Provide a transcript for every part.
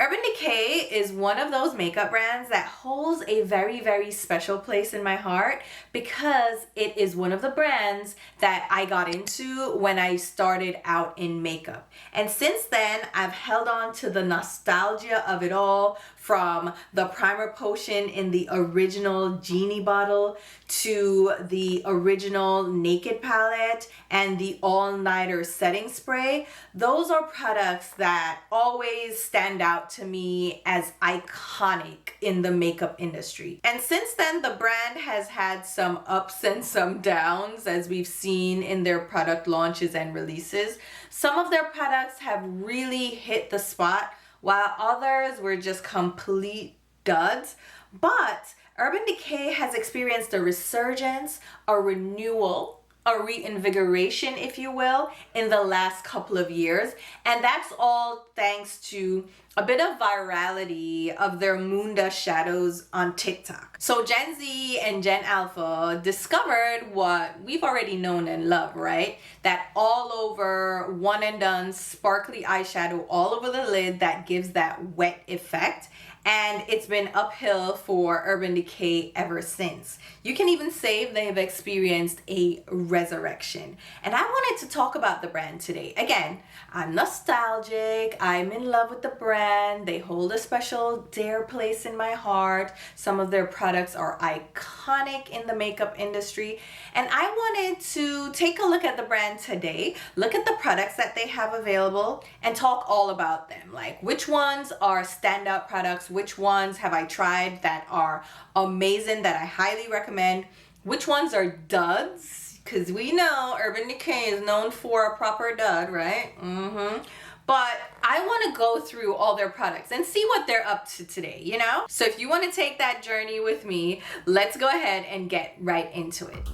Urban Decay is one of those makeup brands that holds a very, very special place in my heart because it is one of the brands that I got into when I started out in makeup. And since then, I've held on to the nostalgia of it all, from the primer potion in the original Genie bottle to the original Naked palette and the all-nighter setting spray. Those are products that always stand out to me as iconic in the makeup industry. And since then, the brand has had some ups and some downs, as we've seen in their product launches and releases. Some of their products have really hit the spot, while others were just complete duds. But Urban Decay has experienced a resurgence, a renewal, a reinvigoration, if you will, in the last couple of years. And that's all thanks to a bit of virality of their moon dust shadows on TikTok. So Gen Z and Gen Alpha discovered what we've already known and loved, right? That all over one and done sparkly eyeshadow all over the lid that gives that wet effect. And it's been uphill for Urban Decay ever since. You can even say they've experienced a resurrection. And I wanted to talk about the brand today. Again, I'm nostalgic. I'm in love with the brand. They hold a special dear place in my heart. Some of their products are iconic in the makeup industry. And I wanted to take a look at the brand today, look at the products that they have available, and talk all about them. Like, which ones are standout products? Which ones have I tried that are amazing, that I highly recommend? Which ones are duds? Because we know Urban Decay is known for a proper dud, right? But I want to go through all their products and see what they're up to today, you know? So if you want to take that journey with me, let's go ahead and get right into it.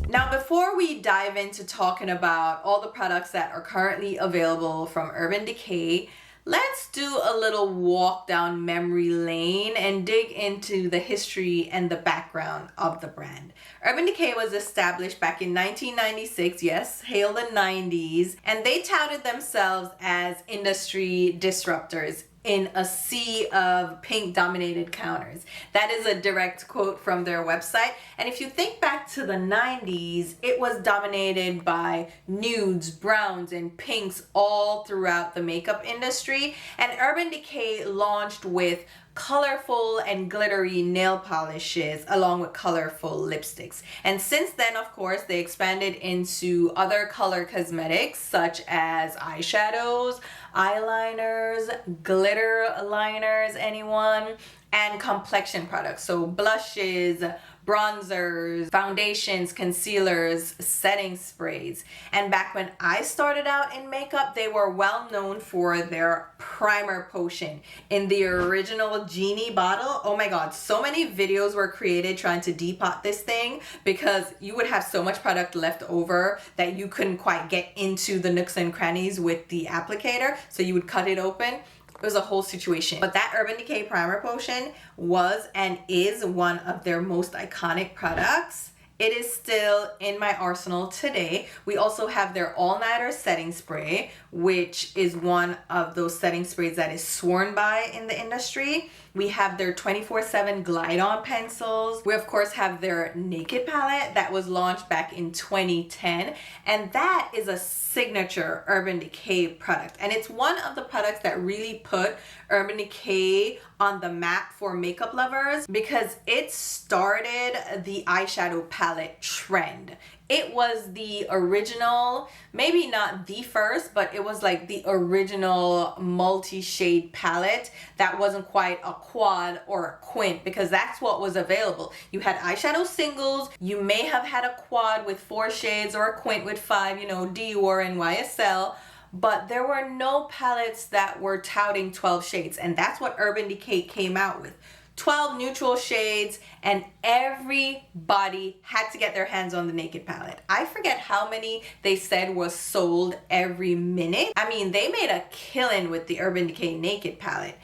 Now, before we dive into talking about all the products that are currently available from Urban Decay, let's do a little walk down memory lane and dig into the history and the background of the brand. Urban Decay was established back in 1996, yes, hail the 90s, and they touted themselves as industry disruptors in a sea of pink dominated counters. That is a direct quote from their website. And if you think back to the 90s, it was dominated by nudes, browns, and pinks all throughout the makeup industry. And Urban Decay launched with colorful and glittery nail polishes along with colorful lipsticks. And since then, of course, they expanded into other color cosmetics such as eyeshadows, eyeliners, glitter liners, anyone, and complexion products. So blushes, bronzers, foundations, concealers, setting sprays. And back when I started out in makeup, they were well known for their primer potion in the original Genie bottle. Oh my God, so many videos were created trying to depot this thing because you would have so much product left over that you couldn't quite get into the nooks and crannies with the applicator. So you would cut it open. It was a whole situation. But that Urban Decay primer potion was and is one of their most iconic products. It is still in my arsenal today. We also have their all-nighter setting spray, which is one of those setting sprays that is sworn by in the industry. We have their 24/7 Glide On pencils. We of course have their Naked palette that was launched back in 2010, and that is a signature Urban Decay product. And it's one of the products that really put Urban Decay on the map for makeup lovers because it started the eyeshadow palette trend. It was the original, maybe not the first, but it was like the original multi-shade palette that wasn't quite a quad or a quint, because that's what was available. You had eyeshadow singles, you may have had a quad with 4 shades or a quint with 5, you know, Dior and YSL, but there were no palettes that were touting 12 shades, and that's what Urban Decay came out with. 12 neutral shades, and everybody had to get their hands on the Naked palette. I forget how many they said was sold every minute. I mean, they made a killing with the Urban Decay Naked palette.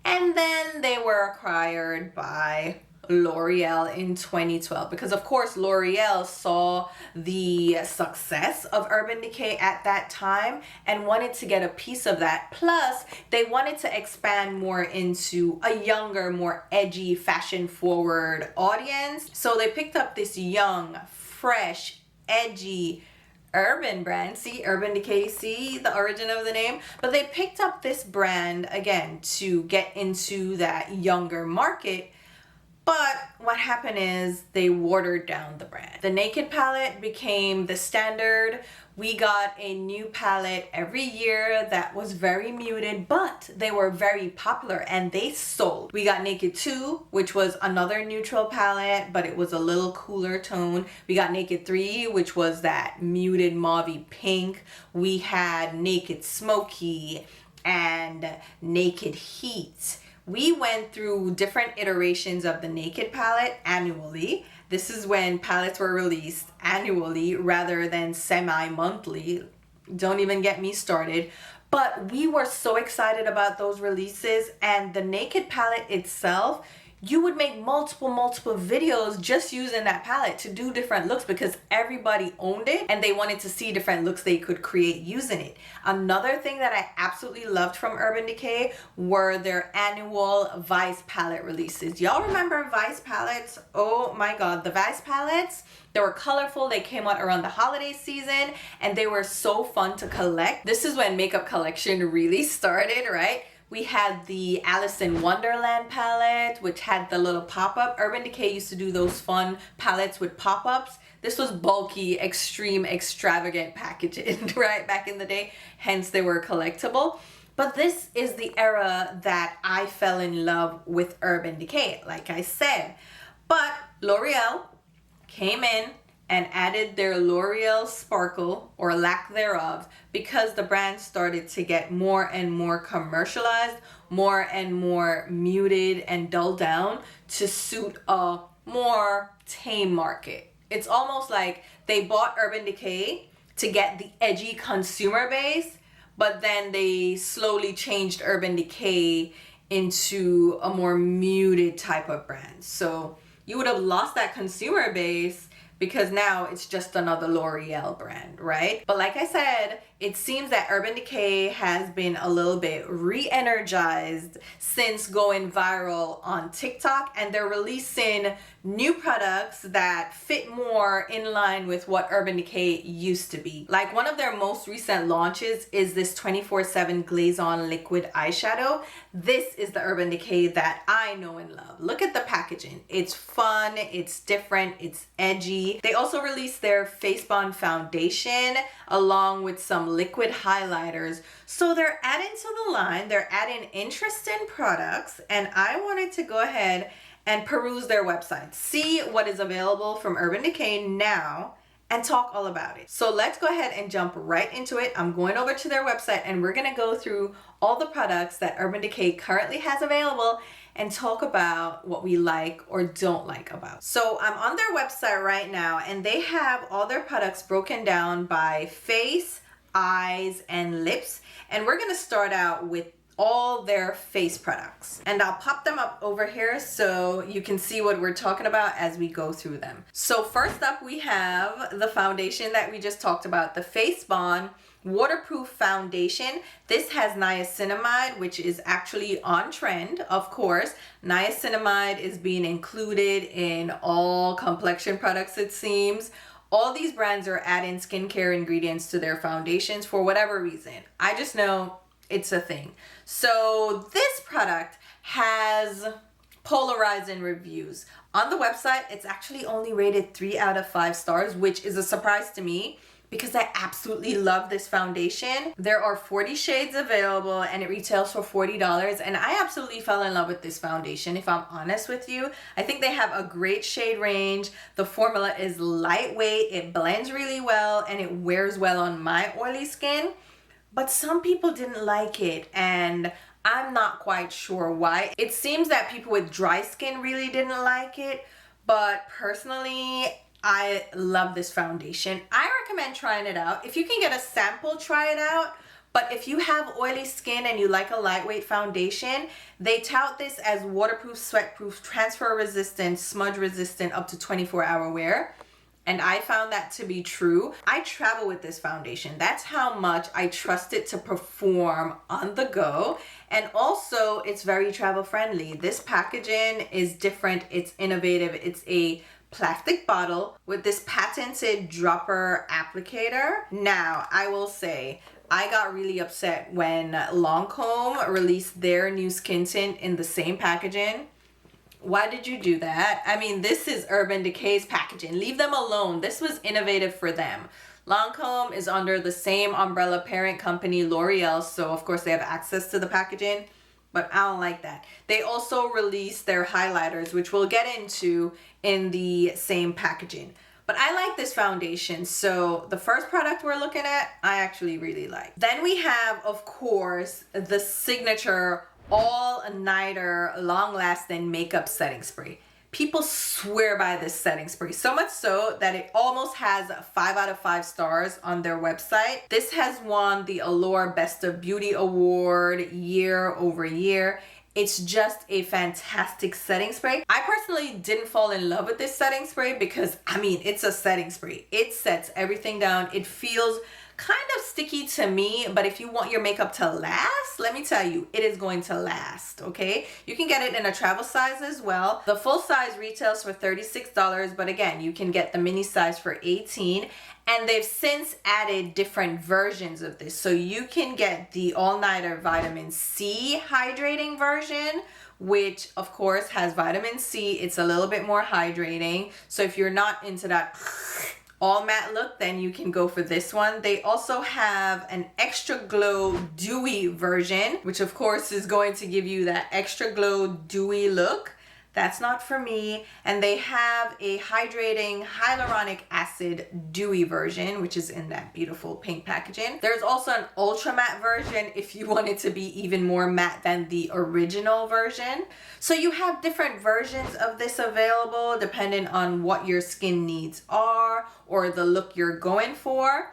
And then they were acquired by L'Oreal in 2012 because of course L'Oreal saw the success of Urban Decay at that time and wanted to get a piece of that. Plus they wanted to expand more into a younger, more edgy, fashion forward audience. So they picked up this young, fresh, edgy urban brand. See, Urban Decay, see the origin of the name? But they picked up this brand again to get into that younger market. But what happened is they watered down the brand. The Naked palette became the standard. We got a new palette every year that was very muted, but they were very popular and they sold. We got Naked 2, which was another neutral palette, but it was a little cooler tone. We got Naked 3, which was that muted mauvey pink. We had Naked Smoky and Naked Heat. We went through different iterations of the Naked palette annually. This is when palettes were released annually rather than semi-monthly. Don't even get me started. But we were so excited about those releases, and the Naked palette itself, you would make multiple videos just using that palette to do different looks because everybody owned it and they wanted to see different looks they could create using it. Another thing that I absolutely loved from Urban Decay were their annual Vice palette releases. Y'all remember Vice palettes? Oh my god, the Vice palettes, they were colorful. They came out around the holiday season and they were so fun to collect. This is when makeup collection really started, right? We had the Alice in Wonderland palette, which had the little pop-up. Urban Decay used to do those fun palettes with pop-ups. This was bulky, extreme, extravagant packaging, right, back in the day. Hence, they were collectible. But this is the era that I fell in love with Urban Decay, like I said. But L'Oreal came in and added their L'Oreal sparkle, or lack thereof, because the brand started to get more and more commercialized, more and more muted and dulled down to suit a more tame market. It's almost like they bought Urban Decay to get the edgy consumer base, but then they slowly changed Urban Decay into a more muted type of brand. So you would have lost that consumer base because now it's just another L'Oreal brand, right? But like I said, it seems that Urban Decay has been a little bit re-energized since going viral on TikTok, and they're releasing new products that fit more in line with what Urban Decay used to be. Like one of their most recent launches is this 24/7 Glaze on liquid eyeshadow. This is the Urban Decay that I know and love. Look at the packaging. It's fun, it's different, it's edgy. They also released their Face Bond foundation along with some liquid highlighters. So they're adding to the line, they're adding interesting products, and I wanted to go ahead and peruse their website, see what is available from Urban Decay now, and talk all about it. So let's go ahead and jump right into it. I'm going over to their website and we're gonna go through all the products that Urban Decay currently has available and talk about what we like or don't like about. So I'm on their website right now and they have all their products broken down by face, eyes, and lips. And we're gonna start out with all their face products. And I'll pop them up over here so you can see what we're talking about as we go through them. So first up we have the foundation that we just talked about, the Face Bond Waterproof Foundation. This has niacinamide, which is actually on trend, of course. Niacinamide is being included in all complexion products, it seems. All these brands are adding skincare ingredients to their foundations for whatever reason. I just know it's a thing. So this product has polarizing reviews. On the website, it's actually only rated 3 out of 5 stars, which is a surprise to me because I absolutely love this foundation. There are 40 shades available and it retails for $40, and I absolutely fell in love with this foundation, if I'm honest with you. I think they have a great shade range. The formula is lightweight, it blends really well, and it wears well on my oily skin. But some people didn't like it, and I'm not quite sure why. It seems that people with dry skin really didn't like it, but personally, I love this foundation. I recommend trying it out. If you can get a sample, try it out. But if you have oily skin and you like a lightweight foundation, they tout this as waterproof, sweatproof, transfer resistant, smudge resistant, up to 24-hour wear. And I found that to be true. I travel with this foundation. That's how much I trust it to perform on the go. And also, it's very travel friendly. This packaging is different. It's innovative. It's a plastic bottle with this patented dropper applicator. Now, I will say, I got really upset when Lancome released their new skin tint in the same packaging. Why did you do that? I mean, this is Urban Decay's packaging. Leave them alone. This was innovative for them. Lancome is under the same umbrella parent company, L'Oreal, so of course they have access to the packaging, but I don't like that. They also released their highlighters, which we'll get into in the same packaging. But I like this foundation, so the first product we're looking at, I actually really like. Then we have, of course, the signature all-nighter long-lasting makeup setting spray. People swear by this setting spray, so much so that it almost has 5 out of 5 stars on their website. This has won the Allure Best of Beauty Award year over year. It's just a fantastic setting spray. I personally didn't fall in love with this setting spray because, I mean, it's a setting spray. It sets everything down. It feels kind of sticky to me, but if you want your makeup to last, let me tell you, it is going to last, okay? You can get it in a travel size as well. The full size retails for $36, but again, you can get the mini size for $18. And they've since added different versions of this. So you can get the all-nighter vitamin C hydrating version, which of course has vitamin C. It's a little bit more hydrating. So if you're not into that all matte look, then you can go for this one. They also have an extra glow dewy version, which of course is going to give you that extra glow dewy look. That's not for me. And they have a hydrating hyaluronic acid dewy version, which is in that beautiful pink packaging. There's also an ultra matte version if you want it to be even more matte than the original version. So you have different versions of this available depending on what your skin needs are or the look you're going for.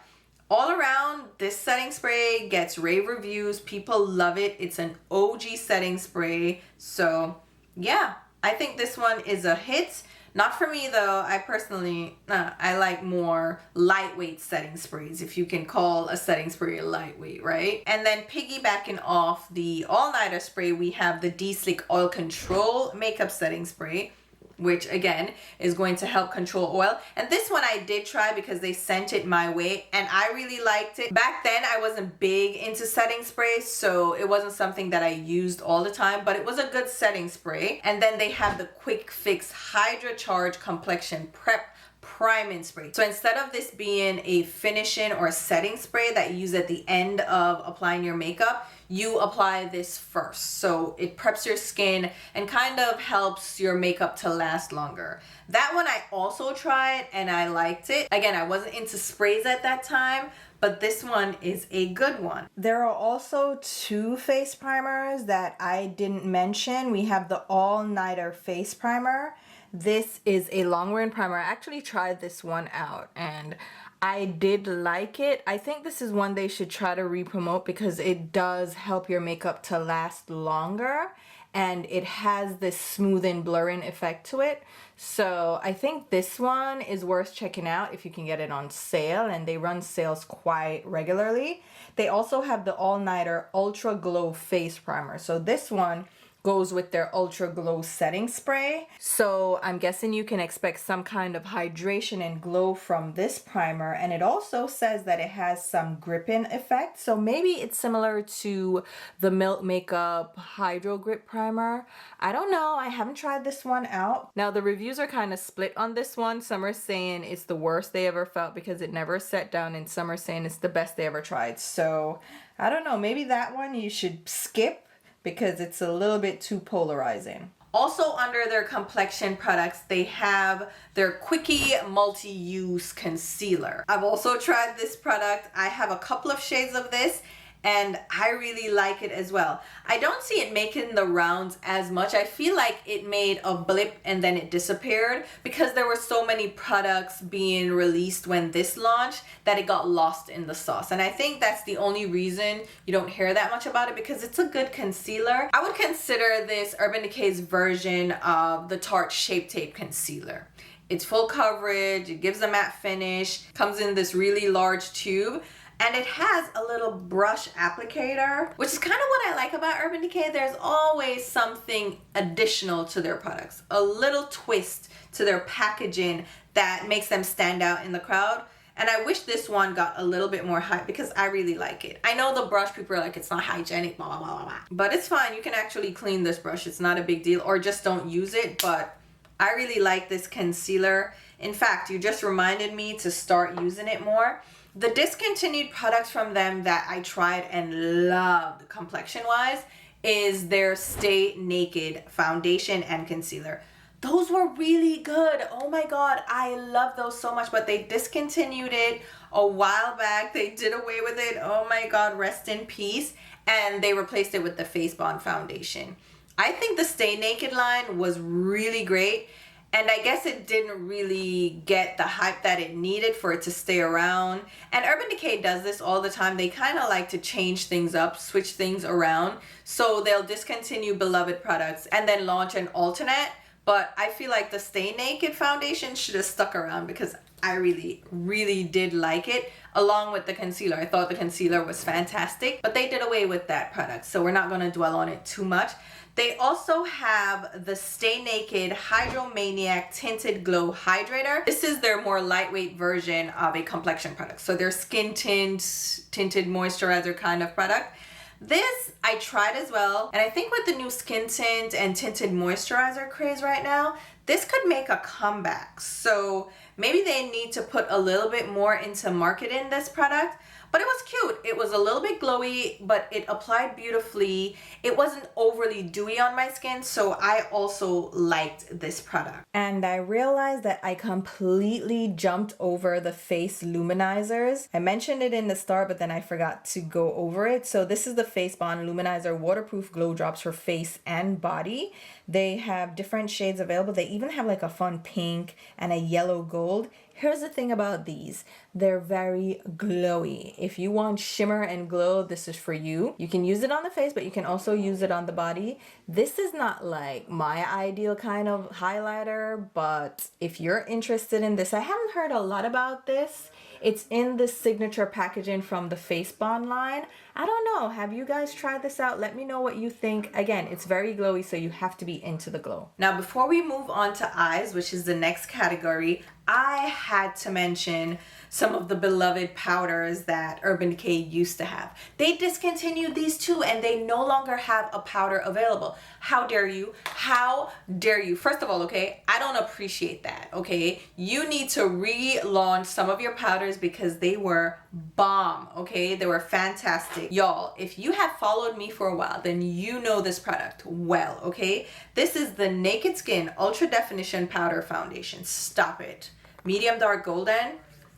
All around, this setting spray gets rave reviews. People love it. It's an OG setting spray. So yeah, I think this one is a hit. Not for me though. I personally, I like more lightweight setting sprays, if you can call a setting spray lightweight, right? And then piggybacking off the all-nighter spray, we have the D-Slick Oil Control Makeup Setting Spray, which again is going to help control oil. And this one I did try because they sent it my way and I really liked it. Back then I wasn't big into setting sprays, so it wasn't something that I used all the time, but it was a good setting spray. And then they have the Quick Fix Hydra Charge Complexion Prep Priming Spray. So instead of this being a finishing or setting spray that you use at the end of applying your makeup, you apply this first. So it preps your skin and kind of helps your makeup to last longer. That one I also tried and I liked it. Again, I wasn't into sprays at that time, but this one is a good one. There are also 2 face primers that I didn't mention. We have the all-nighter face primer. This is a long-wearing primer. I actually tried this one out and I did like it. I think this is one they should try to re-promote because it does help your makeup to last longer and it has this smoothing, blurring effect to it. So I think this one is worth checking out if you can get it on sale, and they run sales quite regularly. They also have the all-nighter Ultra Glow Face Primer. So this one goes with their Ultra Glow setting spray. So I'm guessing you can expect some kind of hydration and glow from this primer. And it also says that it has some gripping effect. So maybe it's similar to the Milk Makeup Hydro Grip Primer. I don't know. I haven't tried this one out. Now the reviews are kind of split on this one. Some are saying it's the worst they ever felt because it never set down, and some are saying it's the best they ever tried. So I don't know. Maybe that one you should skip because it's a little bit too polarizing. Also under their Complexion products, they have their Quickie Multi-Use Concealer. I've also tried this product. I have a couple of shades of this and I really like it as well. I don't see it making the rounds as much. I feel like it made a blip and then it disappeared because there were so many products being released when this launched that it got lost in the sauce. And I think that's the only reason you don't hear that much about it, because it's a good concealer. I would consider this Urban Decay's version of the Tarte Shape Tape Concealer. It's full coverage, it gives a matte finish, comes in this really large tube, and it has a little brush applicator, which is kind of what I like about Urban Decay. There's always something additional to their products, a little twist to their packaging that makes them stand out in the crowd. And I wish this one got a little bit more hype because I really like it. I know the brush, people are like, it's not hygienic, blah, blah, blah, blah, blah. But it's fine. You can actually clean this brush. It's not a big deal, or just don't use it. But I really like this concealer. In fact, you just reminded me to start using it more. The discontinued products from them that I tried and loved complexion-wise is their Stay Naked foundation and concealer. Those were really good. Oh my God, I love those so much, but they discontinued it a while back. They did away with it. Oh my God, rest in peace. And they replaced it with the Face Bond foundation. I think the Stay Naked line was really great. And I guess it didn't really get the hype that it needed for it to stay around. And Urban Decay does this all the time. They kind of like to change things up, switch things around. So they'll discontinue beloved products and then launch an alternate. But I feel like the Stay Naked foundation should have stuck around because I really, really did like it, along with the concealer. I thought the concealer was fantastic, but they did away with that product, so we're not going to dwell on it too much. They also have the Stay Naked Hydromaniac Tinted Glow Hydrator. This is their more lightweight version of a complexion product. So their skin tinted moisturizer kind of product. This I tried as well, and I think with the new skin tint and tinted moisturizer craze right now, this could make a comeback. So maybe they need to put a little bit more into marketing this product. But it was cute. It was a little bit glowy, but it applied beautifully. It wasn't overly dewy on my skin, so I also liked this product. And I realized that I completely jumped over the face luminizers. I mentioned it in the start, but then I forgot to go over it. So this is the Face Bond Luminizer Waterproof Glow Drops for face and body. They have different shades available. They even have like a fun pink and a yellow gold. Here's the thing about these. They're very glowy. If you want shimmer and glow, this is for you. You can use it on the face, but you can also use it on the body. This is not like my ideal kind of highlighter, but if you're interested in this, I haven't heard a lot about this. It's in the signature packaging from the Face Bond line. I don't know. Have you guys tried this out? Let me know what you think. Again, it's very glowy, so you have to be into the glow. Now, before we move on to eyes, which is the next category, I had to mention some of the beloved powders that Urban Decay used to have. They discontinued these too, and they no longer have a powder available. How dare you? How dare you? First of all, okay, I don't appreciate that, okay? You need to relaunch some of your powders because they were bomb, okay? They were fantastic. Y'all, if you have followed me for a while, then you know this product well, okay? This is the Naked Skin Ultra Definition Powder Foundation. Stop it. Medium Dark Golden.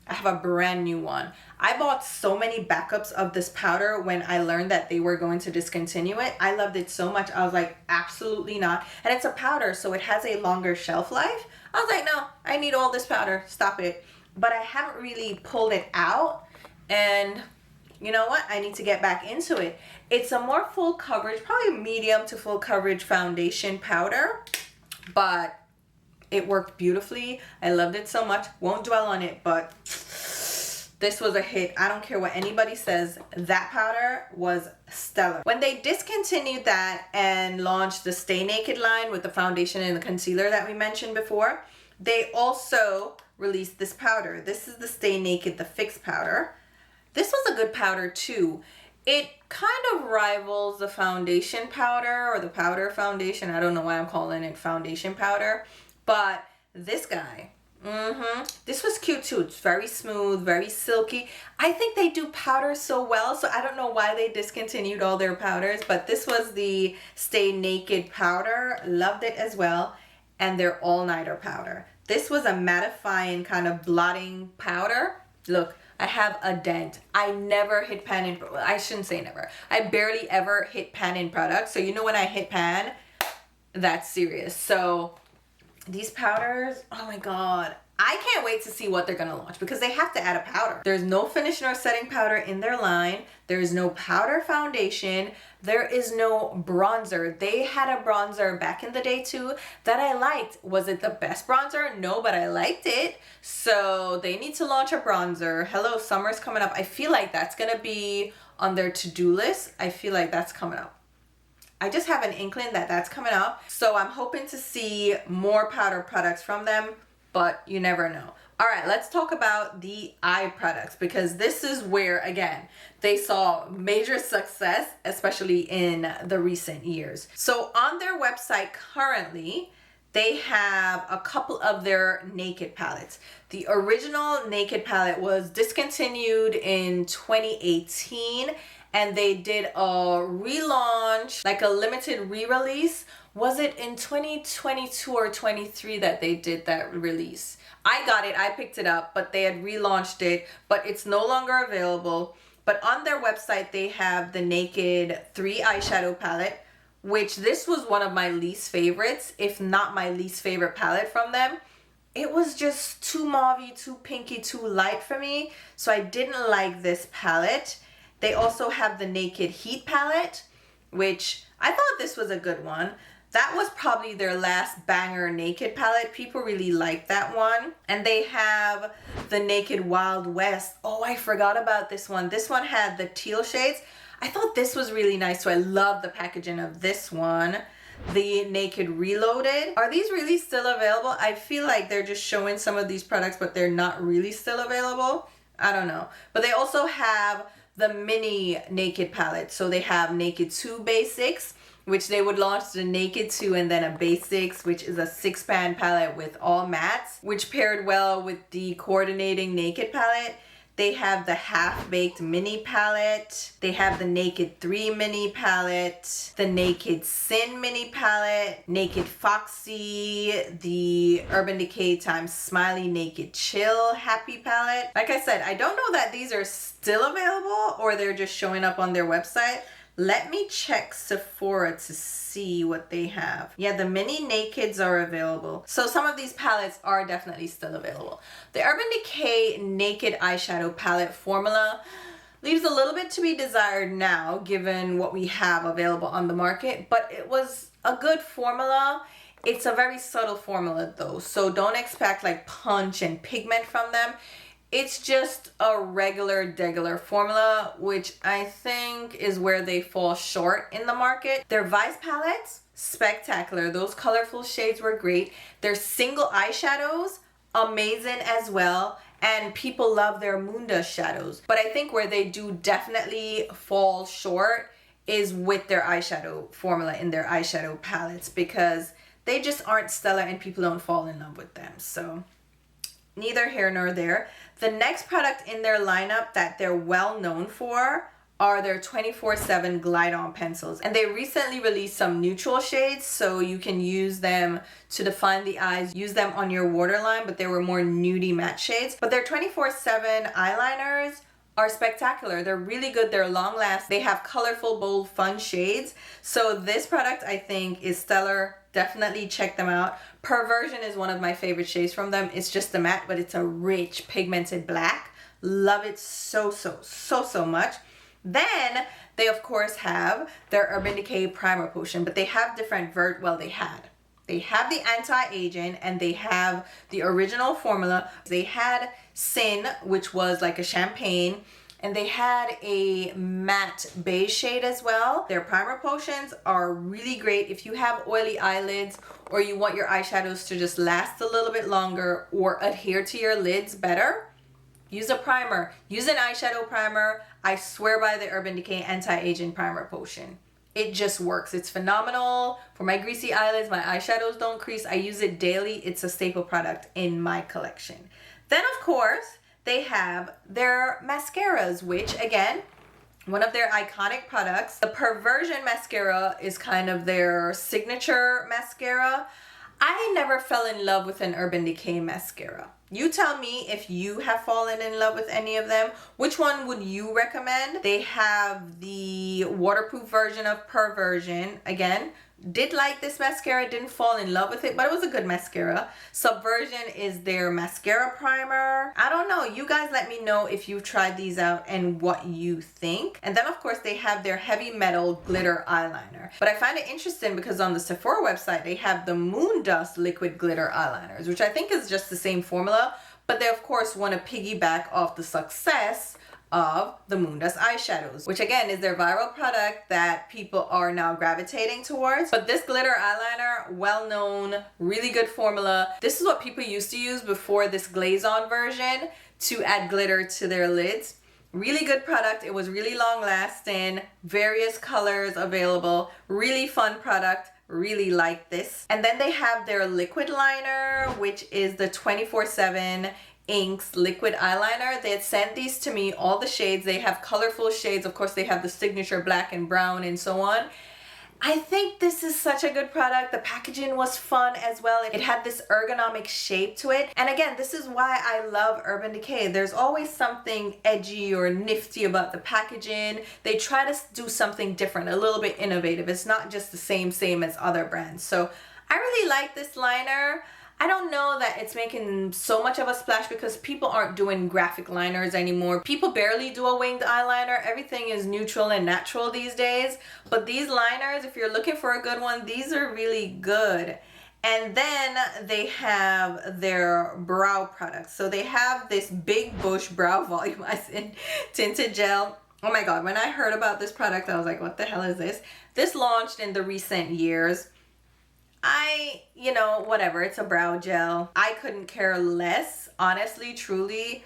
I have a brand new one. I bought so many backups of this powder when I learned that they were going to discontinue it. I loved it so much. I was like, absolutely not. And it's a powder, so it has a longer shelf life. I was like, no, I need all this powder. Stop it. But I haven't really pulled it out. And you know what? I need to get back into it. It's a more full coverage, probably medium to full coverage foundation powder. But it worked beautifully. I loved it so much. Won't dwell on it, but this was a hit. I don't care what anybody says. That powder was stellar. When they discontinued that and launched the Stay Naked line with the foundation and the concealer that we mentioned before, they also released this powder. This is the Stay Naked, the Fix powder. This was a good powder too. It kind of rivals the foundation powder or the powder foundation. I don't know why I'm calling it foundation powder. But this guy, this was cute too. It's very smooth, very silky. I think they do powder so well, so I don't know why they discontinued all their powders, but this was the Stay Naked powder. Loved it as well. And their all-nighter powder. This was a mattifying kind of blotting powder. Look, I have a dent. I never hit pan in, I shouldn't say never. I barely ever hit pan in products. So you know when I hit pan, that's serious. So these powders, oh my God. I can't wait to see what they're gonna launch because they have to add a powder. There's no finish nor setting powder in their line. There's no powder foundation. There is no bronzer. They had a bronzer back in the day too that I liked. Was it the best bronzer? No, but I liked it. So they need to launch a bronzer. Hello, summer's coming up. I feel like that's gonna be on their to-do list. I feel like that's coming up. I just have an inkling that that's coming up. So I'm hoping to see more powder products from them, but you never know. All right, let's talk about the eye products because this is where, again, they saw major success, especially in the recent years. So on their website currently, they have a couple of their naked palettes. The original naked palette was discontinued in 2018, and they did a relaunch, like a limited re-release. Was it in 2022 or 23 that they did that release? I got it, I picked it up, but they had relaunched it, but it's no longer available. But on their website, they have the Naked 3 eyeshadow palette, which this was one of my least favorites, if not my least favorite palette from them. It was just too mauvey, too pinky, too light for me, so I didn't like this palette. They also have the Naked Heat palette, which I thought this was a good one. That was probably their last banger naked palette. People really liked that one. And they have the Naked Wild West. Oh, I forgot about this one. This one had the teal shades. I thought this was really nice, so I love the packaging of this one. The Naked Reloaded. Are these really still available? I feel like they're just showing some of these products, but they're not really still available. I don't know. But they also have the mini naked palette. So they have Naked 2 Basics, which they would launch the Naked 2 and then a Basics, which is a 6-pan palette with all mattes, which paired well with the coordinating Naked palette. They have the Half Baked mini palette. They have the Naked 3 mini palette, the Naked Sin mini palette, Naked Foxy, the Urban Decay times Smiley Naked Chill Happy palette. Like I said, I don't know that these are still available or they're just showing up on their website. Let me check Sephora to see what they have. Yeah, the mini nakeds are available. So some of these palettes are definitely still available. The Urban Decay Naked Eyeshadow Palette formula leaves a little bit to be desired now, given what we have available on the market, but it was a good formula. It's a very subtle formula though, so don't expect like punch and pigment from them. It's just a regular formula, which I think is where they fall short in the market. Their Vice palettes, spectacular. Those colorful shades were great. Their single eyeshadows, amazing as well. And people love their Munda shadows. But I think where they do definitely fall short is with their eyeshadow formula in their eyeshadow palettes, because they just aren't stellar and people don't fall in love with them. So neither here nor there. The next product in their lineup that they're well known for are their 24/7 Glide On pencils. And they recently released some neutral shades, so you can use them to define the eyes, use them on your waterline, but they were more nudie matte shades. But their 24/7 eyeliners are spectacular. They're really good. They're long lasting. They have colorful, bold, fun shades. So this product I think is stellar. Definitely check them out. Perversion is one of my favorite shades from them. It's just a matte, but it's a rich pigmented black. Love it so much. Then they of course have their Urban Decay Primer Potion, but they have different they have the anti-aging and they have the original formula. They had Sin, which was like a champagne, and they had a matte beige shade as well. Their primer potions are really great if you have oily eyelids or you want your eyeshadows to just last a little bit longer or adhere to your lids better. Use a primer. Use an eyeshadow primer. I swear by the Urban Decay Anti-Aging Primer Potion. It just works. It's phenomenal. For my greasy eyelids, my eyeshadows don't crease. I use it daily. It's a staple product in my collection. Then of course, they have their mascaras, which again, one of their iconic products. The Perversion mascara is kind of their signature mascara. I never fell in love with an Urban Decay mascara. You tell me if you have fallen in love with any of them. Which one would you recommend? They have the waterproof version of Perversion. Again, did like this mascara, didn't fall in love with it, but it was a good mascara. Subversion is their mascara primer. I don't know, you guys let me know if you've tried these out and what you think. And then of course they have their heavy metal glitter eyeliner. But I find it interesting because on the Sephora website they have the Moon Dust liquid glitter eyeliners, which I think is just the same formula, but they of course want to piggyback off the success of the Moon Dust eyeshadows, which again is their viral product that people are now gravitating towards. But this glitter eyeliner, well known, really good formula. This is what people used to use before this Glaze on version to add glitter to their lids. Really good product. It was really long lasting, various colors available, really fun product. Really like this. And then they have their liquid liner, which is the 24/7 Inks liquid eyeliner. They had sent these to me, all the shades. They have colorful shades. Of course, they have the signature black and brown and so on. I think this is such a good product. The packaging was fun as well. It had this ergonomic shape to it. And again, this is why I love Urban Decay. There's always something edgy or nifty about the packaging. They try to do something different, a little bit innovative. It's not just the same as other brands. So I really like this liner. I don't know that it's making so much of a splash because people aren't doing graphic liners anymore. People barely do a winged eyeliner. Everything is neutral and natural these days. But these liners, if you're looking for a good one, these are really good. And then they have their brow products. So they have this Big Bush Brow Volumizing Tinted Gel. Oh my God, when I heard about this product, I was like, what the hell is this? This launched in the recent years. Whatever, it's a brow gel. I couldn't care less, honestly, truly,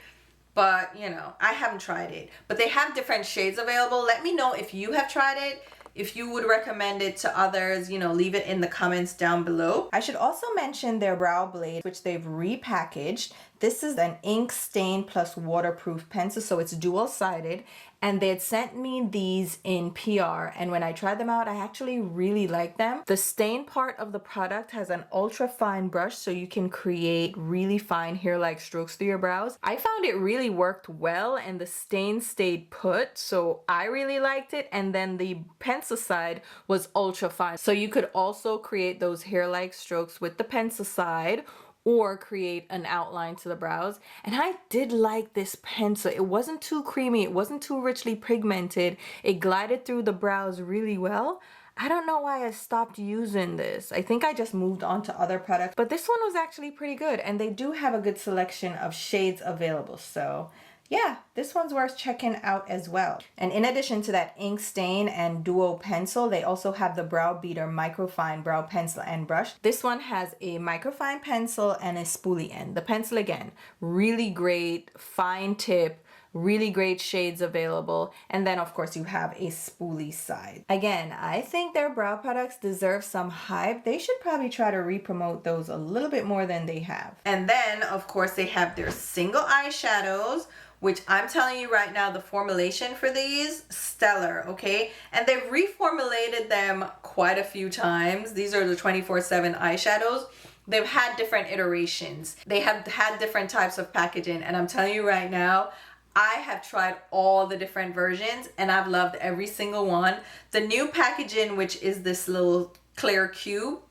but I haven't tried it. But they have different shades available. Let me know if you have tried it, if you would recommend it to others, leave it in the comments down below. I should also mention their brow blade, which they've repackaged. This is an ink stain plus waterproof pencil, so it's dual-sided. And they had sent me these in PR, and when I tried them out, I actually really like them. The stain part of the product has an ultra fine brush, so you can create really fine hair-like strokes through your brows. I found it really worked well, and the stain stayed put, so I really liked it. And then the pencil side was ultra fine, so you could also create those hair-like strokes with the pencil side, or create an outline to the brows. And I did like this pencil. It wasn't too creamy, it wasn't too richly pigmented. It glided through the brows really well. I don't know why I stopped using this. I think I just moved on to other products, but this one was actually pretty good, and they do have a good selection of shades available. So yeah, this one's worth checking out as well. And in addition to that ink stain and duo pencil, they also have the Brow Beater Microfine Brow Pencil and Brush. This one has a microfine pencil and a spoolie end. The pencil, again, really great, fine tip, really great shades available. And then of course you have a spoolie side. Again, I think their brow products deserve some hype. They should probably try to re-promote those a little bit more than they have. And then of course they have their single eyeshadows, which I'm telling you right now, the formulation for these, stellar, okay? And they've reformulated them quite a few times. These are the 24/7 eyeshadows. They've had different iterations. They have had different types of packaging, and I'm telling you right now, I have tried all the different versions and I've loved every single one. The new packaging, which is this little clear cube,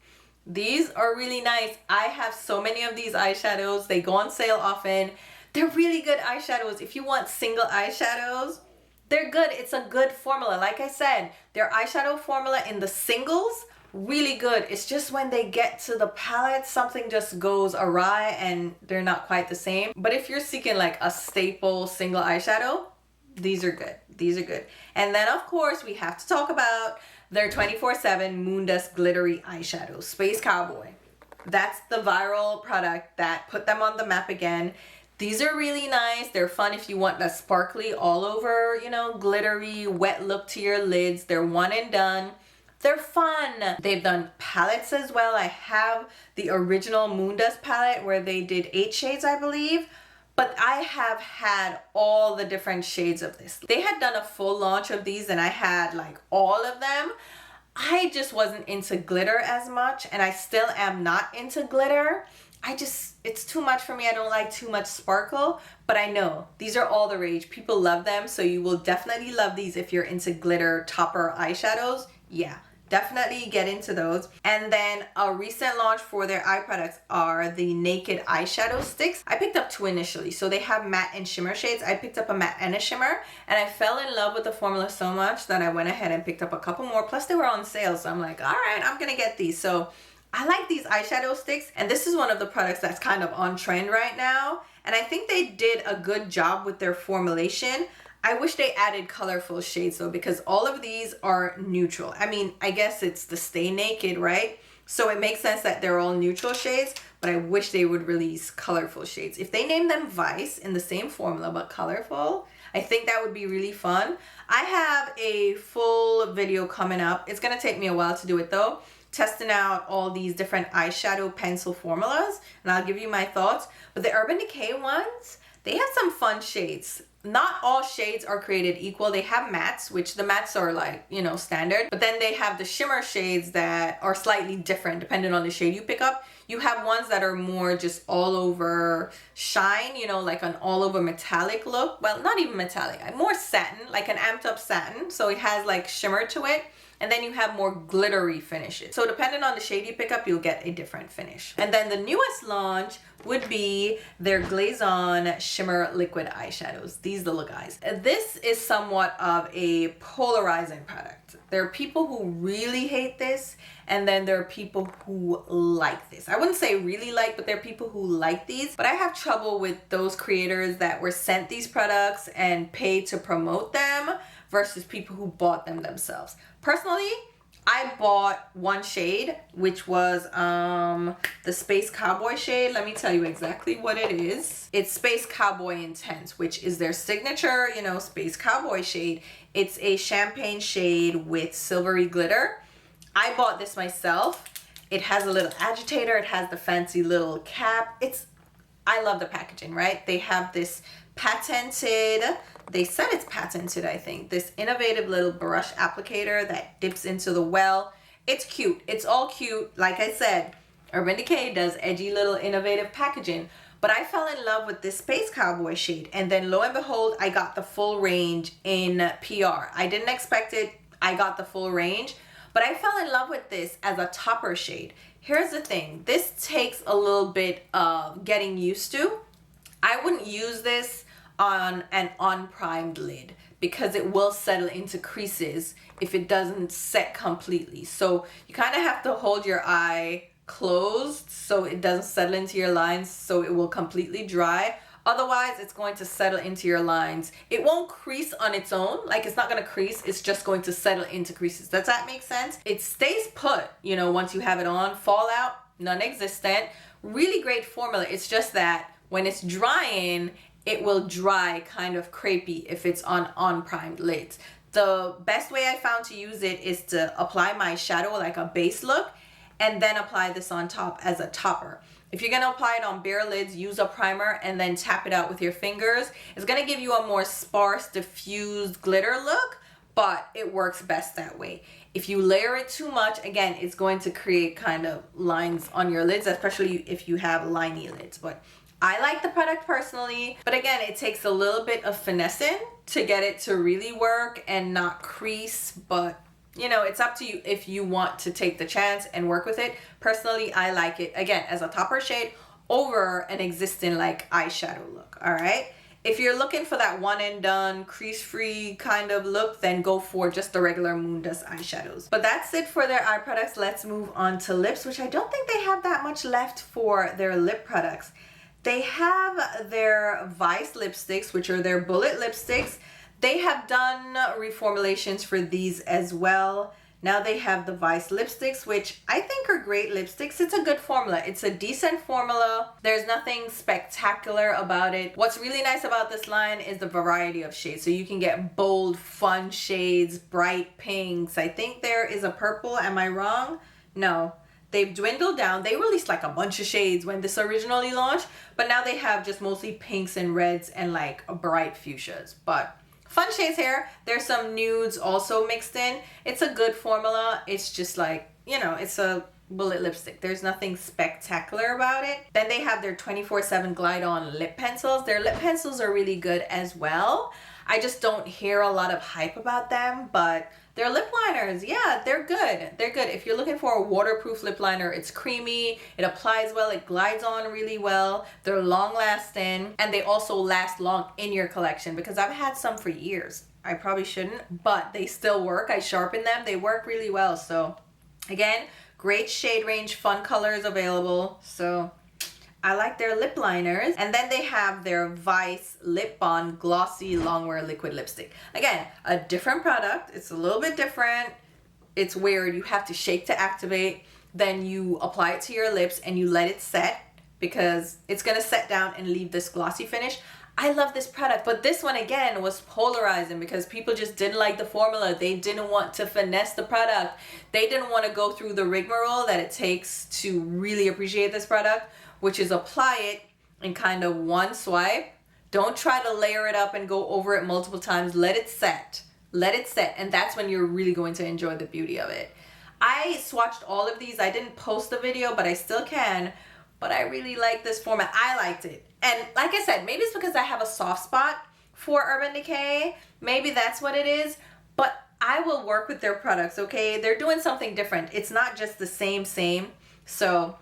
these are really nice. I have so many of these eyeshadows. They go on sale often. They're really good eyeshadows. If you want single eyeshadows, they're good. It's a good formula. Like I said, their eyeshadow formula in the singles, really good. It's just when they get to the palette, something just goes awry and they're not quite the same. But if you're seeking like a staple single eyeshadow, these are good. These are good. And then of course we have to talk about their 24/7 Moon Dust glittery eyeshadows, Space Cowboy. That's the viral product that put them on the map again. These are really nice. They're fun if you want that sparkly all over, glittery, wet look to your lids. They're one and done. They're fun. They've done palettes as well. I have the original Moon Dust palette where they did 8 shades, I believe. But I have had all the different shades of this. They had done a full launch of these and I had like all of them. I just wasn't into glitter as much, and I still am not into glitter. It's too much for me. I don't like too much sparkle, but I know these are all the rage. People love them, so you will definitely love these if you're into glitter topper eyeshadows. Yeah, definitely get into those. And then a recent launch for their eye products are the Naked eyeshadow sticks. I picked up 2 initially. So they have matte and shimmer shades. I picked up a matte and a shimmer, and I fell in love with the formula so much that I went ahead and picked up a couple more. Plus they were on sale, so I'm like, all right, I'm gonna get these. So I like these eyeshadow sticks, and this is one of the products that's kind of on trend right now. And I think they did a good job with their formulation. I wish they added colorful shades though, because all of these are neutral. I mean, I guess it's the Stay Naked, right? So it makes sense that they're all neutral shades, but I wish they would release colorful shades. If they name them Vice in the same formula but colorful, I think that would be really fun. I have a full video coming up. It's gonna take me a while to do it though, testing out all these different eyeshadow pencil formulas, and I'll give you my thoughts. But the Urban Decay ones, they have some fun shades. Not all shades are created equal. They have mattes, which the mattes are like, you know, standard. But then they have the shimmer shades that are slightly different depending on the shade you pick up. You have ones that are more just all over shine, you know, like an all over metallic look. Well, not even metallic, more satin, like an amped up satin. So it has like shimmer to it. And then you have more glittery finishes. So depending on the shade you pick up, you'll get a different finish. And then the newest launch would be their Glaze On Shimmer Liquid Eyeshadows. These the look, guys. This is somewhat of a polarizing product. There are people who really hate this, and then there are people who like this. I wouldn't say really like, but there are people who like these. But I have trouble with those creators that were sent these products and paid to promote them versus people who bought them themselves. Personally, I bought one shade, which was the Space Cowboy shade. Let me tell you exactly what it is. It's Space Cowboy Intense, which is their signature, you know, Space Cowboy shade. It's a champagne shade with silvery glitter. I bought this myself. It has a little agitator. It has the fancy little cap. I love the packaging, right? They have this patented, they said it's patented, I think, this innovative little brush applicator that dips into the well. It's cute. It's all cute. Like I said, Urban Decay does edgy little innovative packaging. But I fell in love with this Space Cowboy shade. And then lo and behold, I got the full range in PR. I didn't expect it. I got the full range. But I fell in love with this as a topper shade. Here's the thing. This takes a little bit of getting used to. I wouldn't use this on an unprimed lid because it will settle into creases if it doesn't set completely. So you kind of have to hold your eye closed so it doesn't settle into your lines, so it will completely dry. Otherwise, it's going to settle into your lines. It won't crease on its own. Like, it's not going to crease. It's just going to settle into creases. Does that make sense? It stays put, you know, once you have it on. Fallout, non-existent. Really great formula. It's just that when it's drying, it will dry kind of crepey if it's on unprimed lids. The best way I found to use it is to apply my shadow like a base look and then apply this on top as a topper. If you're gonna apply it on bare lids, use a primer and then tap it out with your fingers. It's gonna give you a more sparse, diffused glitter look, but it works best that way. If you layer it too much, again, it's going to create kind of lines on your lids, especially if you have liney lids. But I like the product personally, but again, it takes a little bit of finessing to get it to really work and not crease, but you know, it's up to you if you want to take the chance and work with it. Personally, I like it, again, as a topper shade over an existing like eyeshadow look, all right? If you're looking for that one and done, crease-free kind of look, then go for just the regular Moon Dust eyeshadows. But that's it for their eye products. Let's move on to lips, which I don't think they have that much left for their lip products. They have their Vice lipsticks, which are their bullet lipsticks. They have done reformulations for these as well. Now they have the Vice lipsticks, which I think are great lipsticks. It's a good formula. It's a decent formula. There's nothing spectacular about it. What's really nice about this line is the variety of shades. So you can get bold, fun shades, bright pinks. I think there is a purple. Am I wrong? No. They've dwindled down. They released like a bunch of shades when this originally launched, but now they have just mostly pinks and reds and like bright fuchsias. But Fun shades here. There's some nudes also mixed in. It's a good formula. It's just like, you know, it's a bullet lipstick. There's nothing spectacular about it. Then they have their 24/7 Glide On lip pencils. Their lip pencils are really good as well. I just don't hear a lot of hype about them, but their lip liners, yeah, they're good. They're good. If you're looking for a waterproof lip liner, it's creamy, it applies well, it glides on really well. They're long lasting, and they also last long in your collection because I've had some for years. I probably shouldn't, but they still work. I sharpen them. They work really well. So again, great shade range, fun colors available. So I like their lip liners. And then they have their Vice Lip Bond Glossy Longwear Liquid Lipstick. Again, a different product. It's a little bit different. It's weird. You have to shake to activate. Then you apply it to your lips and you let it set because it's going to set down and leave this glossy finish. I love this product, but this one again was polarizing because people just didn't like the formula. They didn't want to finesse the product. They didn't want to go through the rigmarole that it takes to really appreciate this product, which is apply it in kind of one swipe. Don't try to layer it up and go over it multiple times. Let it set. Let it set. And that's when you're really going to enjoy the beauty of it. I swatched all of these. I didn't post the video, but I still can. But I really like this format. I liked it. And like I said, maybe it's because I have a soft spot for Urban Decay. Maybe that's what it is. But I will work with their products, okay? They're doing something different. It's not just the same. So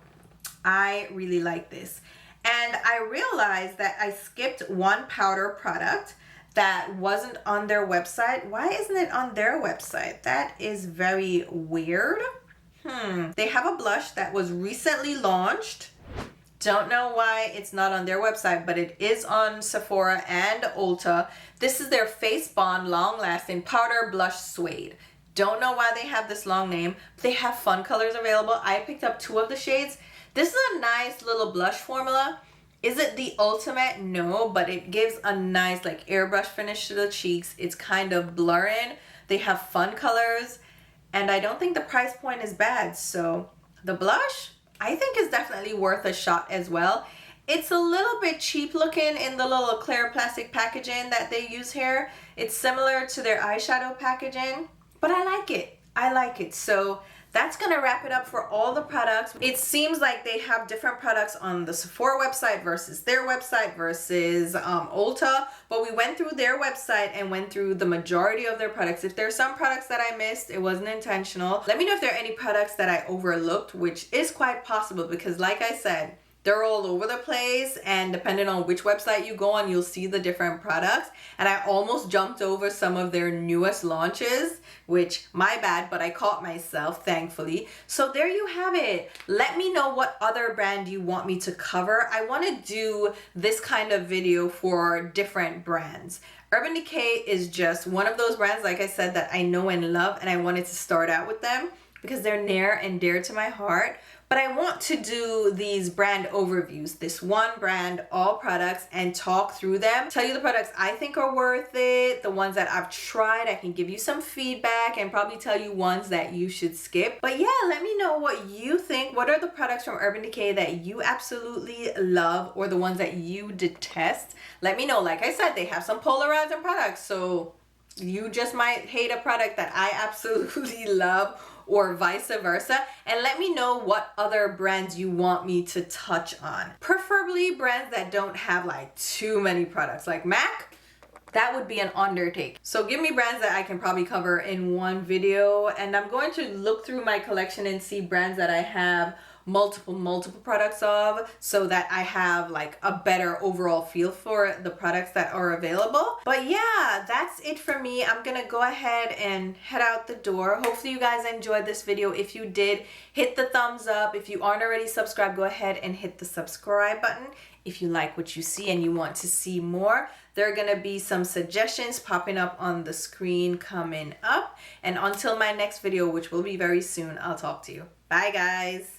I really like this. And I realized that I skipped one powder product that wasn't on their website. Why isn't it on their website? That is very weird. They have a blush that was recently launched. Don't know why it's not on their website, but it is on Sephora and Ulta. This is their Face Bond Long Lasting Powder Blush Suede. Don't know why they have this long name. They have fun colors available. I picked up 2 of the shades. This is a nice little blush formula. Is it the ultimate? No, but it gives a nice like airbrush finish to the cheeks. It's kind of blurring. They have fun colors, and I don't think the price point is bad. So the blush, I think, is definitely worth a shot as well. It's a little bit cheap looking in the little clear plastic packaging that they use here. It's similar to their eyeshadow packaging, but I like it. I like it. So that's gonna wrap it up for all the products. It seems like they have different products on the Sephora website versus their website versus Ulta, but we went through their website and went through the majority of their products. If there's some products that I missed, it wasn't intentional. Let me know if there are any products that I overlooked, which is quite possible because like I said, they're all over the place, and depending on which website you go on, you'll see the different products. And I almost jumped over some of their newest launches, which my bad, but I caught myself, thankfully. So there you have it. Let me know what other brand you want me to cover. I want to do this kind of video for different brands. Urban Decay is just one of those brands, like I said, that I know and love, and I wanted to start out with them because they're near and dear to my heart. But I want to do these brand overviews, this one brand, all products, and talk through them. Tell you the products I think are worth it, the ones that I've tried. I can give you some feedback and probably tell you ones that you should skip. But yeah, let me know what you think. What are the products from Urban Decay that you absolutely love or the ones that you detest? Let me know. Like I said, they have some polarizing products, so you just might hate a product that I absolutely love, or vice versa. And let me know what other brands you want me to touch on. Preferably brands that don't have like too many products. Like MAC, that would be an undertaking. So give me brands that I can probably cover in one video, and I'm going to look through my collection and see brands that I have multiple products of, so that I have like a better overall feel for the products that are available. But yeah, that's it for me. I'm gonna go ahead and head out the door. Hopefully you guys enjoyed this video. If you did, hit the thumbs up. If you aren't already subscribed, go ahead and hit the subscribe button. If you like what you see and you want to see more, there are gonna be some suggestions popping up on the screen coming up. And until my next video, which will be very soon, I'll talk to you. Bye guys.